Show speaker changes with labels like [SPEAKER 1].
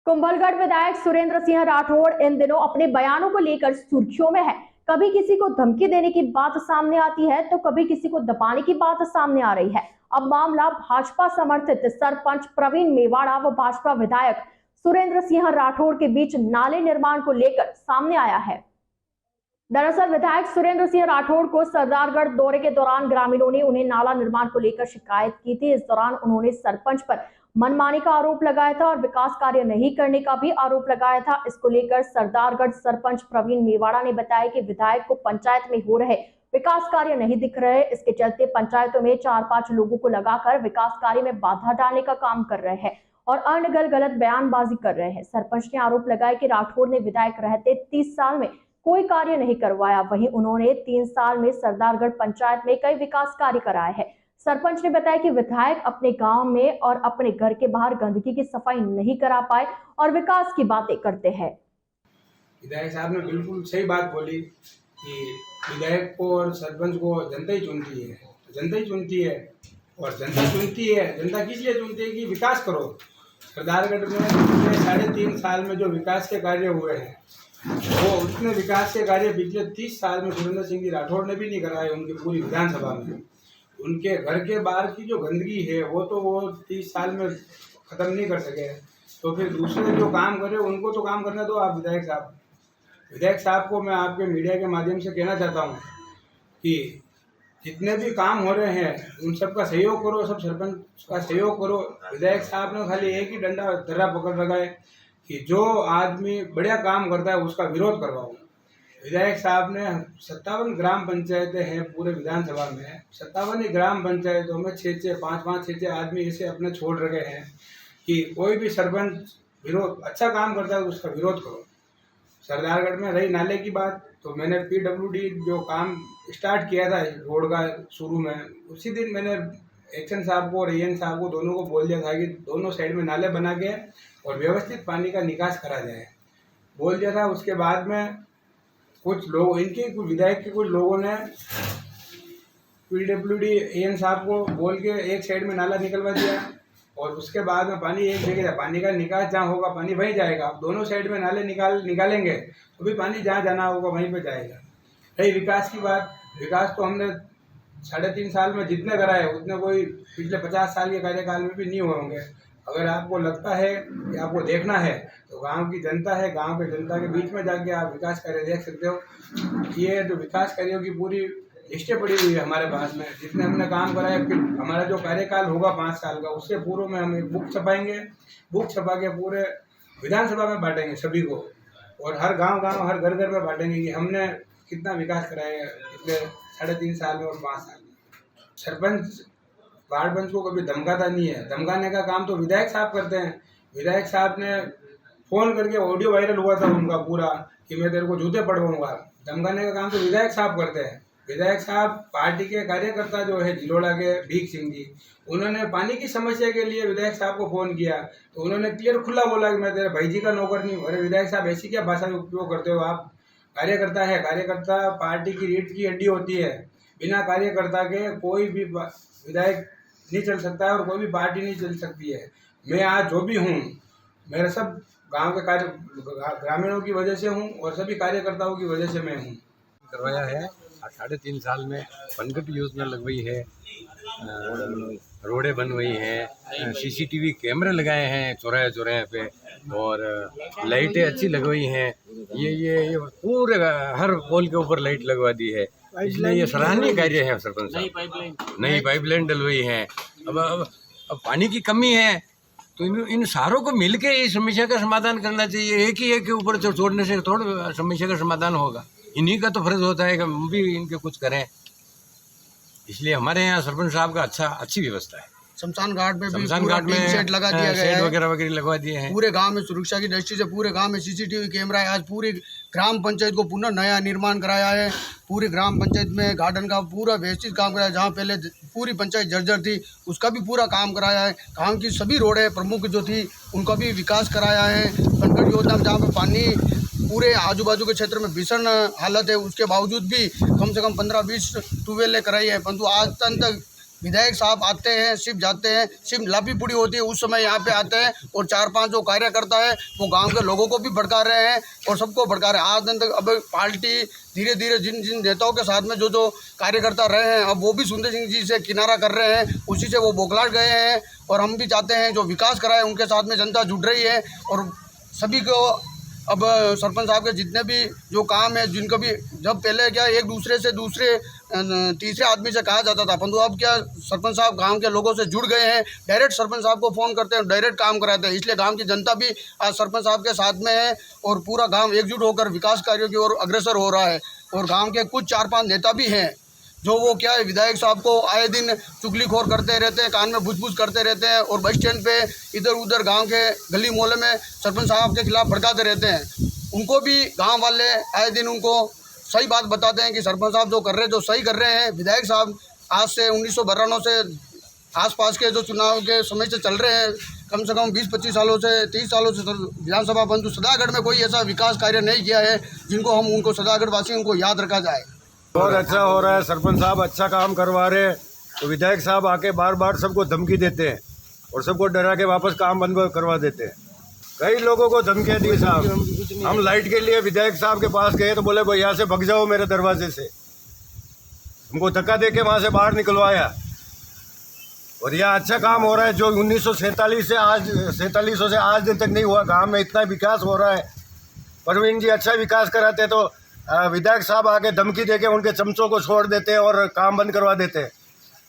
[SPEAKER 1] कुंभलगढ़ विधायक सुरेंद्र सिंह राठौड़ इन दिनों अपने बयानों को लेकर सुर्खियों में है। कभी किसी को धमकी देने की बात सामने आती है तो कभी किसी को दबाने की बात सामने आ रही है। अब मामला भाजपा समर्थित सरपंच प्रवीण मेवाड़ा व भाजपा विधायक सुरेंद्र सिंह राठौड़ के बीच नाले निर्माण को लेकर सामने आया है। दरअसल विधायक सुरेंद्र सिंह राठौड़ को सरदारगढ़ दौरे के दौरान ग्रामीणों ने उन्हें नाला निर्माण को लेकर शिकायत की थी। इस दौरान उन्होंने सरपंच पर मनमानी का आरोप लगाया था और विकास कार्य नहीं करने का भी आरोप लगाया था। इसको लेकर सरदारगढ़ सरपंच प्रवीण मेवाड़ा ने बताया कि विधायक को पंचायत में हो रहे विकास कार्य नहीं दिख रहे, इसके चलते पंचायतों में 4-5 लोगों को लगाकर विकास कार्य में बाधा डालने का काम कर रहे हैं और अनगल गलत बयानबाजी कर रहे हैं। सरपंच ने आरोप लगाया कि राठौड़ ने विधायक रहते 30 साल में कोई कार्य नहीं करवाया, वहीं उन्होंने 3 साल में सरदारगढ़ पंचायत में कई विकास कार्य कराए हैं। सरपंच ने बताया कि विधायक अपने गांव में और अपने घर के बाहर गंदगी की सफाई नहीं करा पाए और विकास की बातें करते हैं।
[SPEAKER 2] विधायक साहब ने बिल्कुल सही बात बोली कि विधायक को और सरपंच को जनता ही चुनती है, जनता ही चुनती है और जनता चुनती है। जनता किस लिए चुनती है कि विकास करो। सरदारगढ़ में पिछले 3.5 साल में जो विकास के कार्य हुए हैं वो उतने विकास के कार्य पिछले 30 साल में सुरेंद्र सिंह राठौड़ ने भी नहीं कराए। उनकी पूरी विधानसभा में उनके घर के बाहर की जो गंदगी है वो 30 साल में ख़त्म नहीं कर सके, तो फिर दूसरे जो काम करे उनको तो काम करने दो। आप विधायक साहब को मैं आपके मीडिया के माध्यम से कहना चाहता हूँ कि जितने भी काम हो रहे हैं उन सब का सहयोग करो, सब सरपंच का सहयोग करो। विधायक साहब ने खाली एक ही डंडा धर्रा पकड़ रखा है कि जो आदमी बढ़िया काम करता है उसका विरोध करवाओ। विधायक साहब ने 57 ग्राम पंचायतें हैं पूरे विधानसभा में, 57 ग्राम पंचायतों में 5-5 आदमी ऐसे अपने छोड़ रखे हैं कि कोई भी सरपंच विरोध अच्छा काम करता है तो उसका विरोध करो। सरदारगढ़ में रही नाले की बात, तो मैंने PWD जो काम स्टार्ट किया था रोड का शुरू में, उसी दिन मैंने एक्शन साहब को और EN साहब को दोनों को बोल दिया था कि दोनों साइड में नाले बना के और व्यवस्थित पानी का निकास करा जाए, बोल दिया था। उसके बाद में कुछ लोग इनके विधायक के कुछ लोगों ने PWD EN साहब को बोल के एक साइड में नाला निकलवा दिया और उसके बाद में पानी एक जगह, पानी का निकास जहाँ होगा पानी वहीं जाएगा। अब दोनों साइड में नाले निकालेंगे तो भी पानी जहाँ जाना होगा वहीं पे जाएगा। रही विकास की बात, विकास तो हमने 3.5 साल में जितने कराए उतने कोई पिछले 50 साल के कार्यकाल में भी नहीं होंगे। अगर आपको लगता है कि आपको देखना है तो गांव की जनता है, गांव के जनता के बीच में जाके आप विकास कार्य देख सकते हो। ये जो विकास कार्यों की पूरी लिस्टें पड़ी हुई है हमारे पास में, जितने हमने काम कराए। फिर हमारा जो कार्यकाल होगा 5 साल का, उससे पूर्व में हम एक बुक छपाएंगे, बुक छपा के पूरे विधानसभा में बांटेंगे सभी को, और हर गाँव हर घर में बांटेंगे कि हमने कितना विकास कराया है पिछले 3.5 साल में और 5 साल में। सरपंच वार्ड पंच को कभी धमकाता नहीं है, धमकाने का काम तो विधायक साहब करते हैं। विधायक साहब ने फ़ोन करके ऑडियो वायरल हुआ था उनका पूरा कि मैं तेरे को जूते पड़वाऊंगा। धमकाने का काम तो विधायक साहब करते हैं। विधायक साहब पार्टी के कार्यकर्ता जो है जिलोड़ा के भीख सिंह जी, उन्होंने पानी की समस्या के लिए विधायक साहब को फ़ोन किया तो उन्होंने क्लियर खुला बोला कि मैं तेरे भाई जी का नौकर नहीं हूँ। अरे विधायक साहब ऐसी क्या भाषा उपयोग करते हो आप? कार्यकर्ता है, कार्यकर्ता पार्टी की रीढ़ की हड्डी होती है। बिना कार्यकर्ता के कोई भी विधायक नहीं चल सकता है और कोई भी पार्टी नहीं चल सकती है। मैं आज जो भी हूँ मेरा सब गांव के ग्रामीणों की वजह से हूँ और सभी कार्यकर्ताओं की वजह से मैं हूँ।
[SPEAKER 3] करवाया है 3.5 साल में पनघट योजना लगवाई है, रोडें बनवाई हैं, CCTV कैमरे लगाए हैं चौराहे पे और लाइटें अच्छी लगवाई हैं। ये पूरे हर पोल के ऊपर लाइट लगवा दी है, इसलिए ये सराहनीय कार्य है। सरपंच साहब नई पाइपलाइन डलवाई है। अब पानी की कमी है तो इन सारों को मिलके इस समस्या का समाधान करना चाहिए। एक ही के ऊपर छोड़ने से थोड़ा समस्या का समाधान होगा। इन्हीं का तो फर्ज होता है कि हम भी इनके कुछ करें, इसलिए हमारे यहाँ सरपंच साहब का अच्छी व्यवस्था है।
[SPEAKER 4] शमशान घाट में भी पूरा टीन शेड लगा दिया गया है,
[SPEAKER 3] वगैरह लगवा दिए हैं।
[SPEAKER 4] पूरे गांव में सुरक्षा की दृष्टि से पूरे गांव में CCTV कैमरा है। आज पूरी ग्राम पंचायत को पुनः नया निर्माण कराया है। पूरी ग्राम पंचायत में गार्डन का पूरा व्यवस्थित काम कराया, जहां पहले पूरी पंचायत जर्जर थी उसका भी पूरा काम कराया है। गाँव की सभी रोडें प्रमुख जो थी उनका भी विकास कराया है। पनघट योजना जहाँ पे पानी पूरे आजू बाजू के क्षेत्र में भीषण हालत है, उसके बावजूद भी कम से कम 15-20 ट्यूबवेलें कराई है, परंतु आज तक विधायक साहब आते हैं, सिर्फ जाते हैं, सिर्फ लापी पुड़ी होती है उस समय यहाँ पे आते हैं और 4-5 जो कार्यकर्ता है वो गांव के लोगों को भी भड़का रहे हैं और सबको भड़का रहे हैं। आज दिन तक अब पार्टी धीरे धीरे जिन नेताओं के साथ में जो कार्यकर्ता रहे हैं अब वो भी सुंदर सिंह जी से किनारा कर रहे हैं, उसी से वो बौखलाट गए हैं। और हम भी चाहते हैं जो विकास कराए उनके साथ में जनता जुड़ रही है और सभी को अब सरपंच साहब के जितने भी जो काम है जिनको भी जब पहले क्या एक दूसरे से दूसरे तीसरे आदमी से कहा जाता था, परंतु अब क्या सरपंच साहब गांव के लोगों से जुड़ गए हैं, डायरेक्ट सरपंच साहब को फ़ोन करते हैं, डायरेक्ट काम कराते हैं। इसलिए गांव की जनता भी आज सरपंच साहब के साथ में है और पूरा गांव एकजुट होकर विकास कार्यों की ओर अग्रसर हो रहा है। और गाँव के कुछ 4-5 नेता भी हैं जो वो क्या है विधायक साहब को आए दिन चुगलीखोर करते रहते हैं, कान में बुझ करते रहते हैं और बस स्टैंड पे इधर उधर गांव के गली मोहल्ले में सरपंच साहब के खिलाफ भड़काते रहते हैं। उनको भी गांव वाले आए दिन उनको सही बात बताते हैं कि सरपंच साहब जो कर रहे हैं जो सही कर रहे हैं। विधायक साहब आज से 1992 से आसपास के जो चुनाव के समय से चल रहे हैं, कम से कम 20-25 सालों से 30 सालों से विधानसभा बंधु सदागढ़ में कोई ऐसा विकास कार्य नहीं किया है जिनको हम उनको सदागढ़ वासियों को याद रखा जाए।
[SPEAKER 5] बहुत अच्छा हो रहा है, सरपंच साहब अच्छा काम करवा रहे हैं। तो विधायक साहब आके बार बार सबको धमकी देते हैं और सबको डरा के वापस काम बंद करवा देते हैं। कई लोगों को धमकियाँ दी साहब। हम लाइट के लिए विधायक साहब के पास गए तो बोले भाई यहाँ से भग जाओ मेरे दरवाजे से, हमको धक्का दे के वहाँ से बाहर निकलवाया। और यह अच्छा काम हो रहा है जो 1947 से आज दिन तक नहीं हुआ। गांव में इतना विकास हो रहा है। परवीन जी अच्छा विकास कराते तो विधायक साहब आके धमकी देके उनके चमचों को छोड़ देते हैं और काम बंद करवा देते हैं।